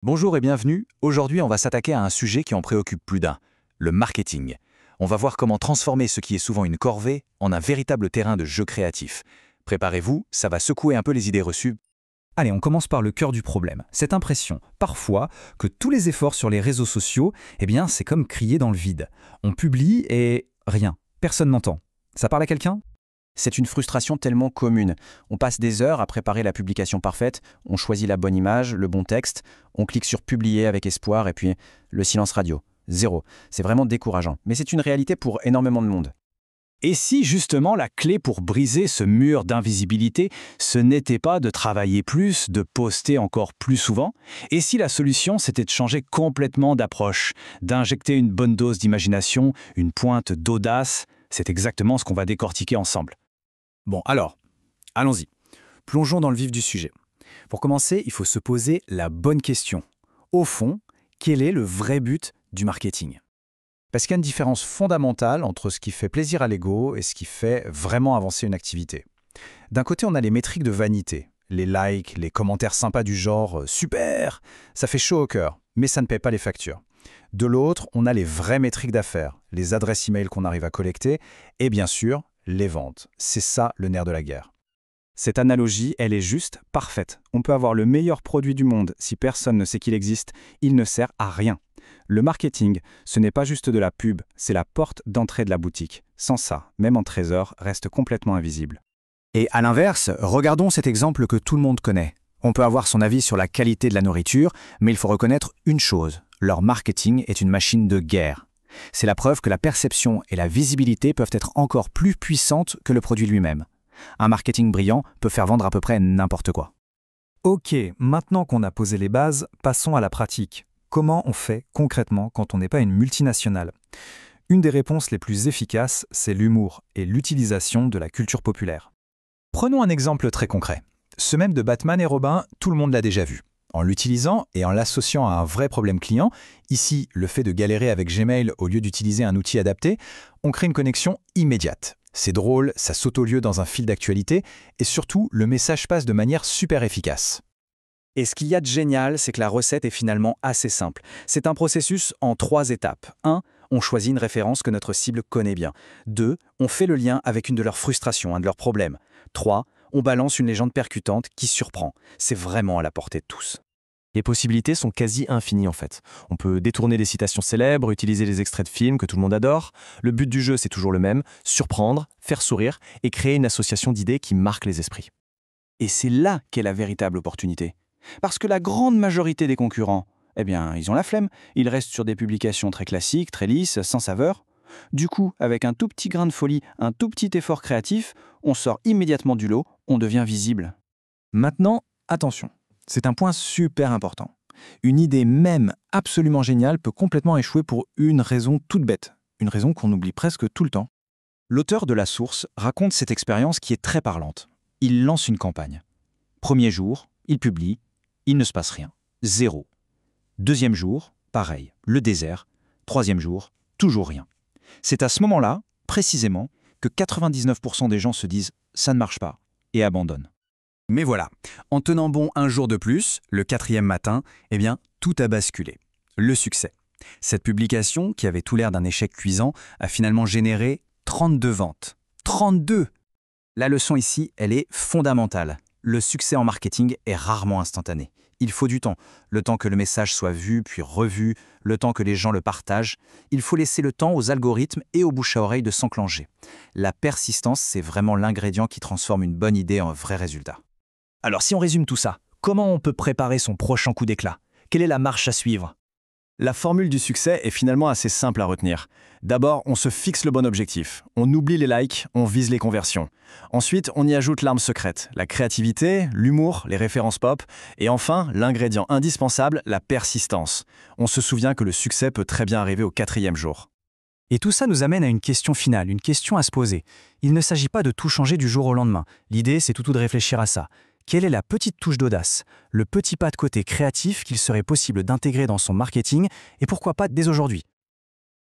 Bonjour et bienvenue. Aujourd'hui, on va s'attaquer à un sujet qui en préoccupe plus d'un, le marketing. On va voir comment transformer ce qui est souvent une corvée en un véritable terrain de jeu créatif. Préparez-vous, ça va secouer un peu les idées reçues. Allez, on commence par le cœur du problème. Cette impression, parfois, que tous les efforts sur les réseaux sociaux, c'est comme crier dans le vide. On publie et rien, personne n'entend. Ça parle à quelqu'un? C'est une frustration tellement commune. On passe des heures à préparer la publication parfaite, on choisit la bonne image, le bon texte, on clique sur publier avec espoir et puis le silence radio. Zéro. C'est vraiment décourageant. Mais c'est une réalité pour énormément de monde. Et si justement la clé pour briser ce mur d'invisibilité, ce n'était pas de travailler plus, de poster encore plus souvent? Et si la solution c'était de changer complètement d'approche, d'injecter une bonne dose d'imagination, une pointe d'audace? C'est exactement ce qu'on va décortiquer ensemble. Bon, alors, allons-y. Plongeons dans le vif du sujet. Pour commencer, il faut se poser la bonne question. Au fond, quel est le vrai but du marketing? Parce qu'il y a une différence fondamentale entre ce qui fait plaisir à l'ego et ce qui fait vraiment avancer une activité. D'un côté, on a les métriques de vanité, les likes, les commentaires sympas du genre « super », ça fait chaud au cœur, mais ça ne paie pas les factures. De l'autre, on a les vraies métriques d'affaires, les adresses e-mail qu'on arrive à collecter et bien sûr, les ventes. C'est ça le nerf de la guerre. Cette analogie, elle est juste parfaite. On peut avoir le meilleur produit du monde, si personne ne sait qu'il existe, il ne sert à rien. Le marketing, ce n'est pas juste de la pub, c'est la porte d'entrée de la boutique. Sans ça, même en trésor, reste complètement invisible. Et à l'inverse, regardons cet exemple que tout le monde connaît. On peut avoir son avis sur la qualité de la nourriture, mais il faut reconnaître une chose, leur marketing est une machine de guerre. C'est la preuve que la perception et la visibilité peuvent être encore plus puissantes que le produit lui-même. Un marketing brillant peut faire vendre à peu près n'importe quoi. Ok, maintenant qu'on a posé les bases, passons à la pratique. Comment on fait concrètement quand on n'est pas une multinationale? Une des réponses les plus efficaces, c'est l'humour et l'utilisation de la culture populaire. Prenons un exemple très concret. Ce mème de Batman et Robin, tout le monde l'a déjà vu. En l'utilisant et en l'associant à un vrai problème client, ici le fait de galérer avec Gmail au lieu d'utiliser un outil adapté, on crée une connexion immédiate. C'est drôle, ça saute au lieu dans un fil d'actualité et surtout, le message passe de manière super efficace. Et ce qu'il y a de génial, c'est que la recette est finalement assez simple. C'est un processus en 3 étapes. 1. On choisit une référence que notre cible connaît bien. 2. On fait le lien avec une de leurs frustrations, un de leurs problèmes. 3. On balance une légende percutante qui surprend. C'est vraiment à la portée de tous. Les possibilités sont quasi infinies en fait. On peut détourner des citations célèbres, utiliser des extraits de films que tout le monde adore. Le but du jeu, c'est toujours le même, surprendre, faire sourire et créer une association d'idées qui marque les esprits. Et c'est là qu'est la véritable opportunité. Parce que la grande majorité des concurrents, ils ont la flemme. Ils restent sur des publications très classiques, très lisses, sans saveur. Du coup, avec un tout petit grain de folie, un tout petit effort créatif, on sort immédiatement du lot, on devient visible. Maintenant, attention, c'est un point super important. Une idée même absolument géniale peut complètement échouer pour une raison toute bête, une raison qu'on oublie presque tout le temps. L'auteur de La Source raconte cette expérience qui est très parlante. Il lance une campagne. Premier jour, il publie, il ne se passe rien. 0. Deuxième jour, pareil, le désert. Troisième jour, toujours rien. C'est à ce moment-là, précisément, que 99% des gens se disent « ça ne marche pas » et abandonnent. Mais voilà, en tenant bon un jour de plus, le 4e matin, tout a basculé. Le succès. Cette publication, qui avait tout l'air d'un échec cuisant, a finalement généré 32 ventes. 32! La leçon ici, elle est fondamentale. Le succès en marketing est rarement instantané. Il faut du temps. Le temps que le message soit vu puis revu, le temps que les gens le partagent. Il faut laisser le temps aux algorithmes et aux bouche à oreille de s'enclencher. La persistance, c'est vraiment l'ingrédient qui transforme une bonne idée en vrai résultat. Alors si on résume tout ça, comment on peut préparer son prochain coup d'éclat? Quelle est la marche à suivre? La formule du succès est finalement assez simple à retenir. D'abord, on se fixe le bon objectif. On oublie les likes, on vise les conversions. Ensuite, on y ajoute l'arme secrète, la créativité, l'humour, les références pop. Et enfin, l'ingrédient indispensable, la persistance. On se souvient que le succès peut très bien arriver au 4e jour. Et tout ça nous amène à une question finale, une question à se poser. Il ne s'agit pas de tout changer du jour au lendemain. L'idée, c'est tout de réfléchir à ça. Quelle est la petite touche d'audace, le petit pas de côté créatif qu'il serait possible d'intégrer dans son marketing et pourquoi pas dès aujourd'hui?